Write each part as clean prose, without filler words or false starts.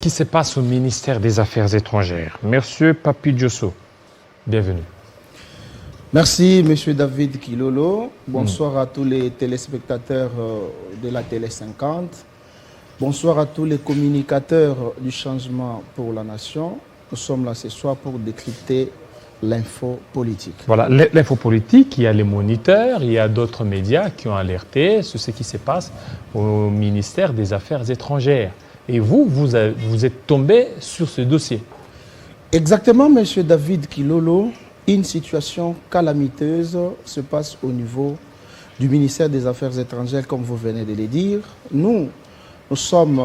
Qui se passe au ministère des Affaires étrangères. Monsieur Papi Diosso, bienvenue. Merci, Monsieur David Kilolo. Bonsoir à tous les téléspectateurs de la Télé 50. Bonsoir à tous les communicateurs du changement pour la nation. Nous sommes là ce soir pour décrypter l'info politique. Voilà, l'info politique, il y a les moniteurs, il y a d'autres médias qui ont alerté sur ce qui se passe au ministère des Affaires étrangères. Et vous êtes tombé sur ce dossier. Exactement, Monsieur David Kilolo. Une situation calamiteuse se passe au niveau du ministère des Affaires étrangères, comme vous venez de le dire. Nous sommes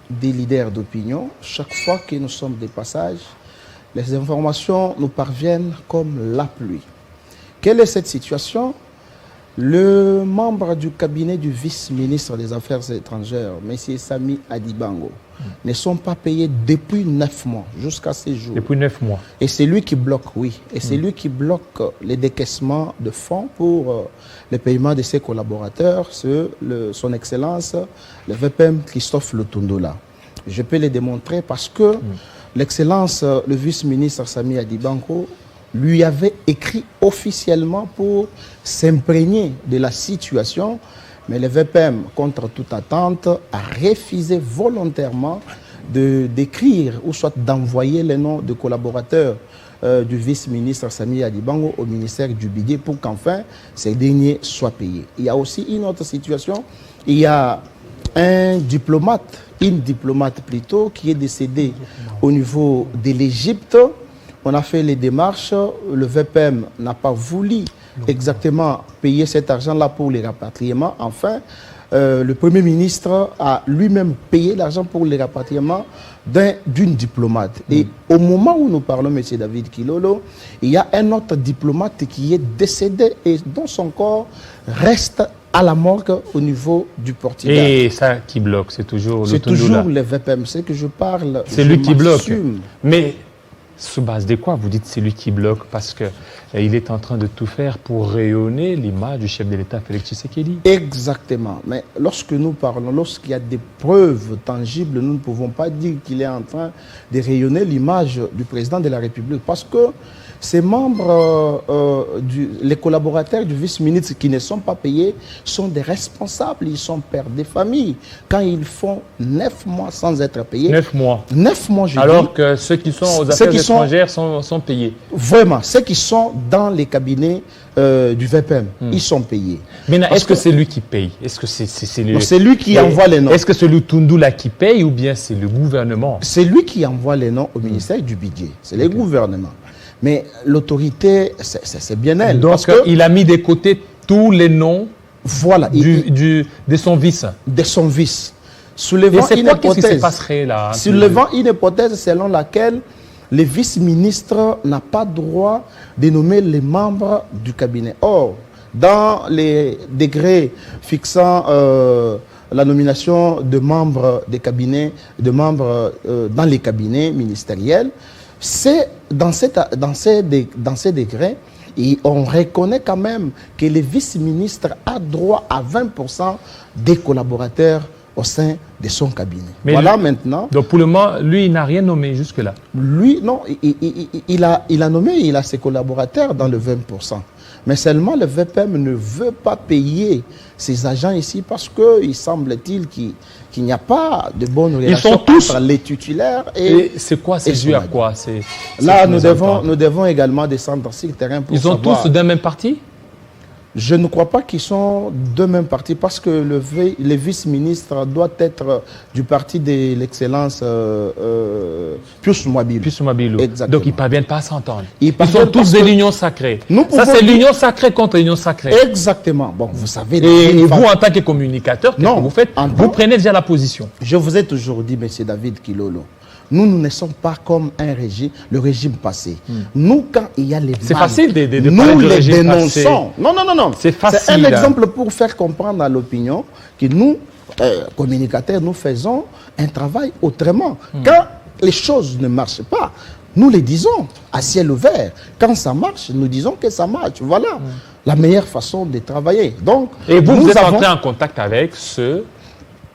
des leaders d'opinion. Chaque fois que nous sommes des passages, les informations nous parviennent comme la pluie. Quelle est cette situation? Le membre du cabinet du vice-ministre des Affaires étrangères, M. Sami Adibango, ne sont pas payés depuis 9 mois, jusqu'à ces jours. Depuis 9 mois. Et c'est lui qui bloque, oui. Et c'est lui qui bloque les décaissements de fonds pour le paiement de ses collaborateurs, son Excellence, le VPM Christophe Lutundola. Je peux le démontrer parce que l'Excellence, le vice-ministre Sami Adibango, lui avait écrit officiellement pour s'imprégner de la situation, mais le VPM, contre toute attente, a refusé volontairement d'écrire ou soit d'envoyer les noms de collaborateurs du vice-ministre Sami Adibango au ministère du Budget pour qu'enfin ces derniers soient payés. Il y a aussi une autre situation, il y a une diplomate plutôt, qui est décédée au niveau de l'Égypte. On a fait les démarches, le VPM n'a pas voulu exactement payer cet argent-là pour les rapatriements. Enfin, le Premier ministre a lui-même payé l'argent pour les rapatriements d'une diplomate. Et au moment où nous parlons, M. David Kilolo, il y a un autre diplomate qui est décédé et dont son corps reste à la morgue au niveau du Portugal. Et ça qui bloque, c'est toujours le Lutundola. C'est toujours le VPM, c'est que je parle. C'est lui qui bloque. Mais sous base de quoi vous dites c'est lui qui bloque? Parce qu'il est en train de tout faire pour rayonner l'image du chef de l'État, Félix Tshisekedi. Exactement. Mais lorsque nous parlons, lorsqu'il y a des preuves tangibles, nous ne pouvons pas dire qu'il est en train de rayonner l'image du président de la République. Parce que ces membres, les collaborateurs du vice-ministre qui ne sont pas payés sont des responsables, ils sont pères de famille. Quand ils font 9 mois sans être payés... 9 mois. 9 mois, je dis. Alors que ceux qui sont aux affaires étrangères sont payés. Vraiment, ceux qui sont dans les cabinets du VPM, ils sont payés. Mais est-ce que c'est lui qui paye? Est-ce que c'est lui... C'est lui qui envoie les noms. Est-ce que c'est Lutundola qui paye ou bien c'est le gouvernement? C'est lui qui envoie les noms au ministère du Budget. C'est le gouvernement. Mais l'autorité, c'est bien elle. Donc, il a mis de côté tous les noms de son vice. De son vice. Soulevant une hypothèse. Qu'est-ce qui se passerait là? Soulevant une hypothèse selon laquelle le vice-ministre n'a pas droit de nommer les membres du cabinet. Or, dans les décrets fixant la nomination de membres des cabinets, dans les cabinets ministériels, c'est dans ces décrets, et on reconnaît quand même que le vice-ministre a droit à 20% des collaborateurs au sein de son cabinet. Mais voilà maintenant. Donc pour le moment, lui, il n'a rien nommé jusque-là. Lui, non, il a nommé, il a ses collaborateurs dans le 20%. Mais seulement le VPM ne veut pas payer ses agents ici parce qu'il semble-t-il qu'il n'y a pas de bonne relation entre les titulaires et c'est quoi? C'est dû à quoi? Là, nous devons également descendre sur le terrain pour savoir. Ils sont tous d'un même parti? Je ne crois pas qu'ils sont de même parti parce que le vice-ministre doit être du parti de l'excellence Pius Mwabilou. Pius Mwabilou. Donc ils ne parviennent pas à s'entendre. Ils sont tous de l'union sacrée. Ça, c'est l'union sacrée contre l'union sacrée. Exactement. Bon, vous savez. Et vous, en tant que communicateur, qu'est-ce que vous faites? Vous prenez déjà la position. Je vous ai toujours dit, M. David Kilolo, nous ne sommes pas comme le régime passé. Nous, quand il y a les c'est facile de nous parler du les régime dénonçons. Passé. Non. C'est facile. C'est un exemple pour faire comprendre à l'opinion que nous, communicateurs, nous faisons un travail autrement. Quand les choses ne marchent pas, nous les disons à ciel ouvert. Quand ça marche, nous disons que ça marche. Voilà la meilleure façon de travailler. Donc, et vous êtes entré en contact avec ceux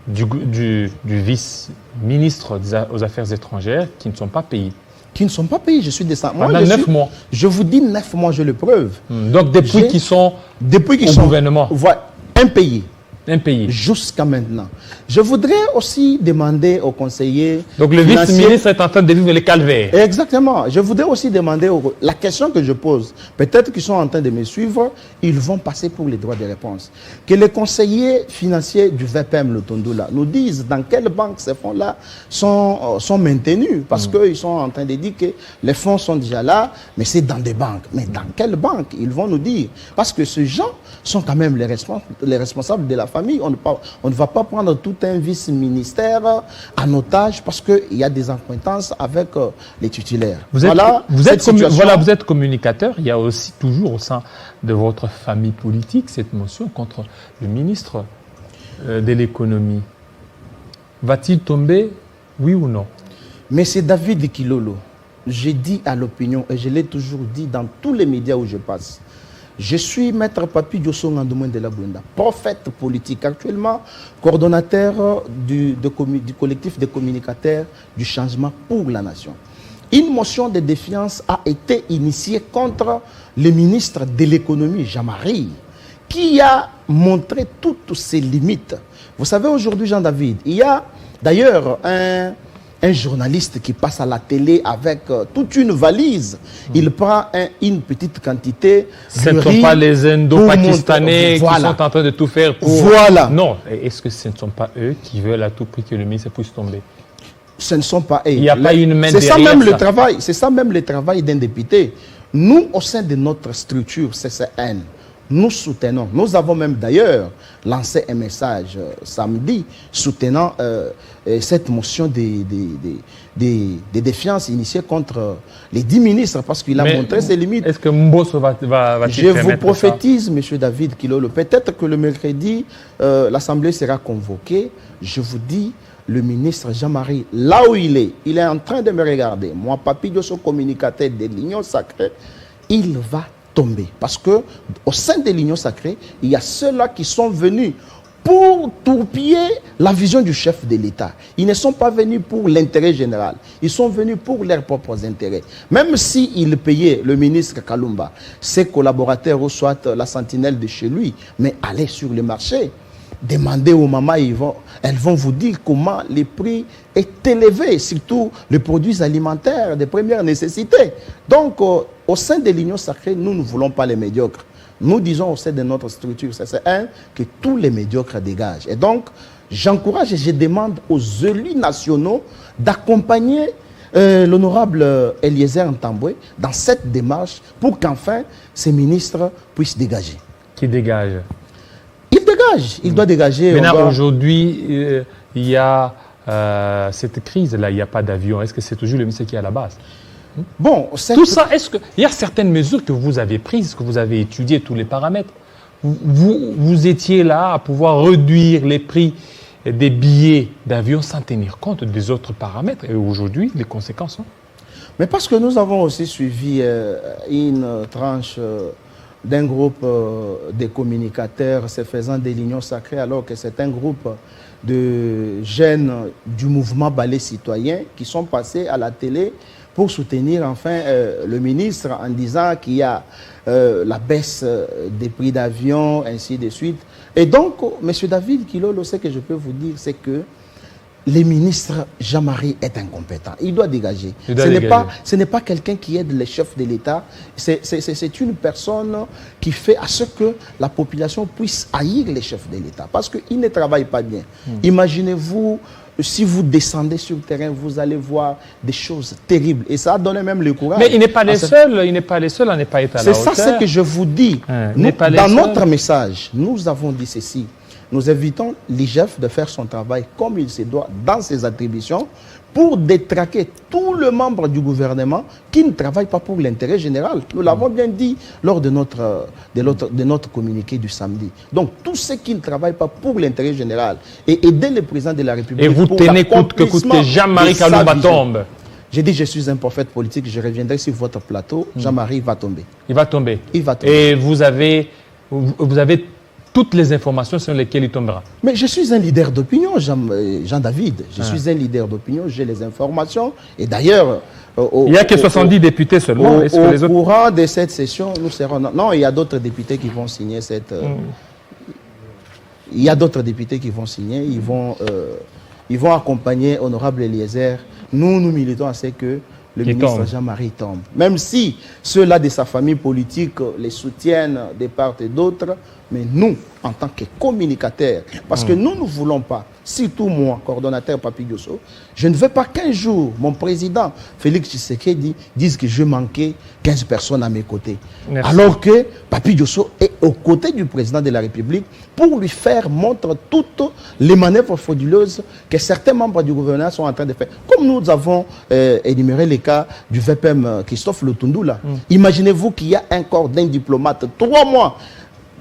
du vice-ministre aux Affaires étrangères qui ne sont pas payés. Qui ne sont pas payés, je suis descendu. Pendant 9 mois. Je vous dis 9 mois, j'ai le preuve. Donc depuis qu'ils sont au gouvernement. Voilà, impayés. Impayés. Jusqu'à maintenant. Je voudrais aussi demander aux conseillers. Donc le vice-ministre est en train de vivre les calvaires. Exactement. Je voudrais aussi demander la question que je pose. Peut-être qu'ils sont en train de me suivre, ils vont passer pour les droits de réponse. Que les conseillers financiers du VPM Lutondoula nous disent dans quelle banque ces fonds-là sont maintenus. Parce qu'ils sont en train de dire que les fonds sont déjà là, mais c'est dans des banques. Mais dans quelle banque? Ils vont nous dire. Parce que ces gens sont quand même les responsables de la famille. On ne va pas prendre tout un vice-ministère en otage parce qu'il y a des acquaintances avec les titulaires. Vous êtes communicateur. Il y a aussi toujours au sein de votre famille politique cette motion contre le ministre de l'économie. Va-t-il tomber, oui ou non? Mais c'est David Kilolo. J'ai dit à l'opinion, et je l'ai toujours dit dans tous les médias où je passe, je suis Maître Papi Diosso Ngandoumen de la Bunda, prophète politique, actuellement coordonnateur du collectif des communicateurs du changement pour la nation. Une motion de défiance a été initiée contre le ministre de l'économie, Jean-Marie, qui a montré toutes ses limites. Vous savez, aujourd'hui, Jean-David, il y a d'ailleurs un journaliste qui passe à la télé avec toute une valise. Il prend une petite quantité. Ce ne sont pas les Indo-Pakistanais qui sont en train de tout faire pour... Voilà. Non. Est-ce que ce ne sont pas eux qui veulent à tout prix que le ministre puisse tomber? Ce ne sont pas eux. Il n'y a pas une main derrière ça. C'est ça même le travail d'un député. Nous, au sein de notre structure CCN, nous soutenons, nous avons même d'ailleurs lancé un message samedi soutenant cette motion de défiance initiée contre les 10 ministres parce qu'il a montré ses limites. Est-ce que Mbosso va Je vous prophétise, M. David Kilolo, peut-être que le mercredi, l'Assemblée sera convoquée. Je vous dis, le ministre Jean-Marie, là où il est en train de me regarder. Moi, Papi Diosso, communicateur de l'Union Sacrée, il va tomber. Parce que au sein de l'Union Sacrée, il y a ceux-là qui sont venus pour tourpiller la vision du chef de l'État. Ils ne sont pas venus pour l'intérêt général. Ils sont venus pour leurs propres intérêts. Même s'ils payaient le ministre Kalumba, ses collaborateurs ou soit la sentinelle de chez lui, mais aller sur le marché, demandez aux mamans, elles vont vous dire comment les prix est élevé, surtout les produits alimentaires de première nécessité. Donc, au sein de l'Union Sacrée, nous ne voulons pas les médiocres. Nous disons au sein de notre structure CCN que tous les médiocres dégagent. Et donc, j'encourage et je demande aux élus nationaux d'accompagner l'honorable Eliezer Ntambwe dans cette démarche pour qu'enfin ces ministres puissent dégager. Qui dégage? Il dégage, il doit dégager. Maintenant, aujourd'hui, il y a cette crise-là, il n'y a pas d'avion. Est-ce que c'est toujours le ministre qui est à la base? Bon, tout ça, est-ce qu'il y a certaines mesures que vous avez prises, que vous avez étudiées, tous les paramètres? Vous étiez là à pouvoir réduire les prix des billets d'avion sans tenir compte des autres paramètres. Et aujourd'hui, les conséquences sont... Mais parce que nous avons aussi suivi une tranche d'un groupe de communicateurs se faisant de l'Union Sacrée, alors que c'est un groupe de jeunes du mouvement Balai Citoyen qui sont passés à la télé pour soutenir enfin le ministre en disant qu'il y a la baisse des prix d'avion, ainsi de suite. Et donc, M. David Kilolo, ce que je peux vous dire, c'est que le ministre Jean-Marie est incompétent. Il doit dégager. Ce n'est pas quelqu'un qui aide les chefs de l'État. C'est une personne qui fait à ce que la population puisse haïr les chefs de l'État. Parce qu'il ne travaille pas bien. Imaginez-vous, si vous descendez sur le terrain, vous allez voir des choses terribles. Et ça a donné même le courage. Mais il n'est pas les seuls, il n'est pas les seuls à ne pas être à la hauteur. C'est ça ce que je vous dis. Dans notre message, nous avons dit ceci. Nous invitons l'IGF de faire son travail comme il se doit dans ses attributions pour détraquer tous les membres du gouvernement qui ne travaillent pas pour l'intérêt général. Nous l'avons bien dit lors de notre communiqué du samedi. Donc, tous ceux qui ne travaillent pas pour l'intérêt général et aider le président de la République... Et vous tenez coûte que coûte que Jean-Marie Kalumba tombe. J'ai dit, je suis un prophète politique, je reviendrai sur votre plateau. Jean-Marie va tomber. Il va tomber. Il va tomber. Et vous avez toutes les informations sur lesquelles il tombera. Mais je suis un leader d'opinion, Jean-David. Je suis un leader d'opinion, j'ai les informations. Et d'ailleurs... il n'y a que 70 députés seulement. Au courant de cette session, nous serons... Non, il y a d'autres députés qui vont signer cette... Il y a d'autres députés qui vont signer. Ils vont accompagner Honorable Eliezer. Nous militons à ce que le ministre Jean-Marie tombe. Même si ceux-là de sa famille politique les soutiennent de part et d'autre, mais nous, en tant que communicateurs, parce que nous ne voulons pas, surtout moi, coordonnateur Papi Diosso, je ne veux pas qu'un jour, mon président Félix Tshisekedi dise que je manquais 15 personnes à mes côtés. Merci. Alors que Papi Diosso est aux côtés du président de la République pour lui faire montrer toutes les manœuvres frauduleuses que certains membres du gouvernement sont en train de faire. Comme nous avons énuméré les cas du VPM Christophe Lutundula. Imaginez-vous qu'il y a un corps d'un diplomate 3 mois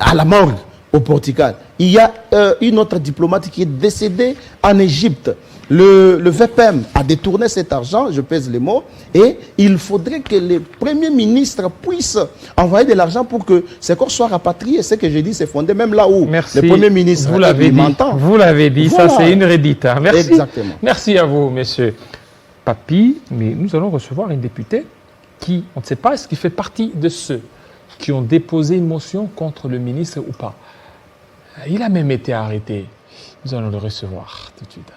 à la morgue au Portugal. Il y a une autre diplomate qui est décédée en Égypte. Le VPM a détourné cet argent, je pèse les mots, et il faudrait que les premiers ministres puissent envoyer de l'argent pour que ces corps soient rapatriés. Ce que j'ai dit, c'est fondé même là où merci. le premier ministre m'entend. Vous l'avez dit, voilà. Ça c'est une redite. Merci. Exactement. Merci à vous, monsieur Papi. Mais nous allons recevoir un député qui, on ne sait pas, est-ce qu'il fait partie de ceux qui ont déposé une motion contre le ministre ou pas. Il a même été arrêté. Nous allons le recevoir tout de suite.